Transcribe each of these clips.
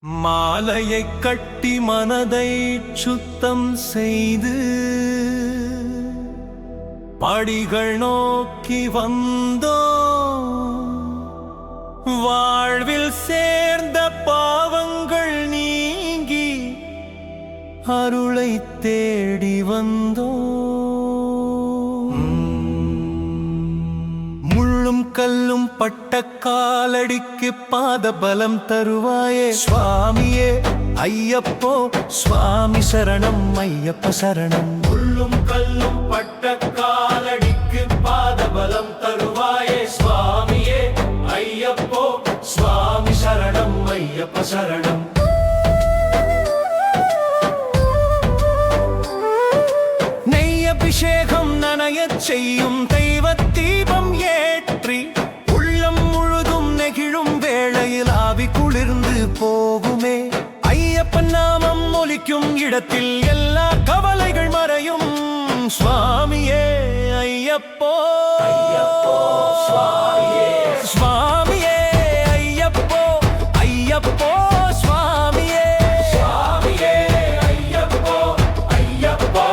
மாலையை கட்டி மனதை சுத்தம் செய்து படிகள் நோக்கி வந்தோ வாழ்வில் சேர்ந்த பாவங்கள் நீங்கி அருளை தேடி வந்தோ முள்ளும் கல்லும் பட்ட காலடிக்கு பாத பலம் தருவாயே சுவாமியே ஐயப்போ சுவாமி சரணம் ஐயப்ப சரணம். முள்ளும் கல்லும் பட்ட காலடிக்கு பாத பலம் தருவாயே சுவாமியே ஐயப்போ சுவாமி சரணம் ஐயப்ப சரணம். அபிஷேகம் நனையச் செய்யும் தெய்வ தீபம் ஏற்றி உள்ளம் முழுதும் நெகிழும் வேளையில் ஆவி குளிர்ந்து போகுமே. ஐயப்பன் நாமம் ஒலிக்கும் இடத்தில் எல்லா கவலைகள் மறையும் சுவாமியே ஐயப்போ ஐயப்போ சுவாமியே சுவாமியே ஐயப்போ ஐயப்போ சுவாமியே சுவாமியே ஐயப்போ ஐயப்போ.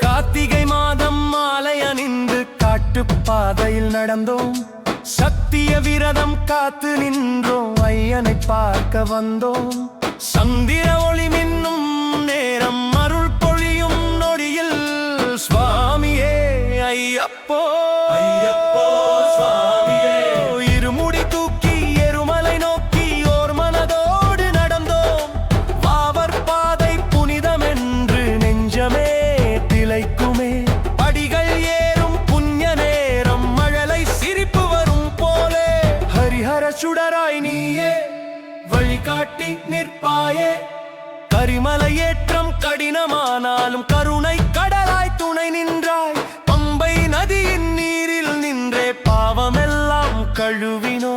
கார்த்திகை மாதம் மாலை அணிந்து காட்டுப்பாதையில் நடந்தோம். சத்திய விரதம் காத்து நின்றோம். ஐயனை பார்க்க வந்தோம். சந்திர ஒளி மின்னும் நேரம் அருள் பொழியும் நொடியில் சுவாமியே ஐயப்போ ஐயப்போ சுவாமியே. இருமுடி தூக்கி எருமலை நோக்கி ஓர் மனதோடு நடந்தோம். வாவர் பாதை புனிதம் என்று நெஞ்சமே திளைக்குமே. படிகள் ஏறும் புண்ணிய நேரம் மழலை சிரிப்பு வரும் போலே ஹரிஹர சுடராய் நீயே வழிகாட்டி நிற்பாயே. கரிமலை ஏற்றம் கடினமானாலும் கருணை கடலாய் துணை நின்றாய். பம்பை நதியின் நீரில் நின்றே பாவமெல்லாம் கழுவினோ.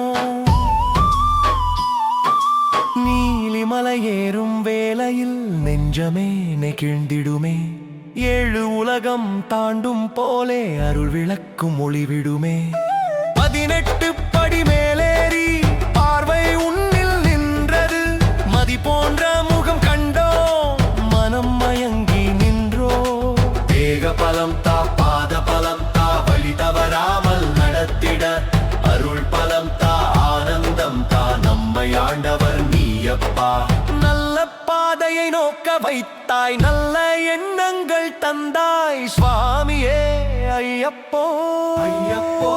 நீலிமலை ஏறும் வேளையில் நெஞ்சமே நெகிழ்ந்திடுமே. ஏழு உலகம் தாண்டும் போலே அருள் விளக்கும் ஒளிவிடுமே. 18 படி மேலேறி பார்வை உன்னில் நின்றது. மதி போன்ற முகம் கண்டோம் மனம் மயங்கி நின்றோ. தேக பலம் தா பாத பலம் தா வழி தவறாமல் நடத்திட அருள் பலம் தா ஆனந்தம் தா நம்மை ஆண்டவர் நீயப்பா. நல்ல பாதையை நோக்க வைத்தாய் நல்ல எண்ணங்கள் தந்தாய் சுவாமியே ஐயப்போ ஐயப்போ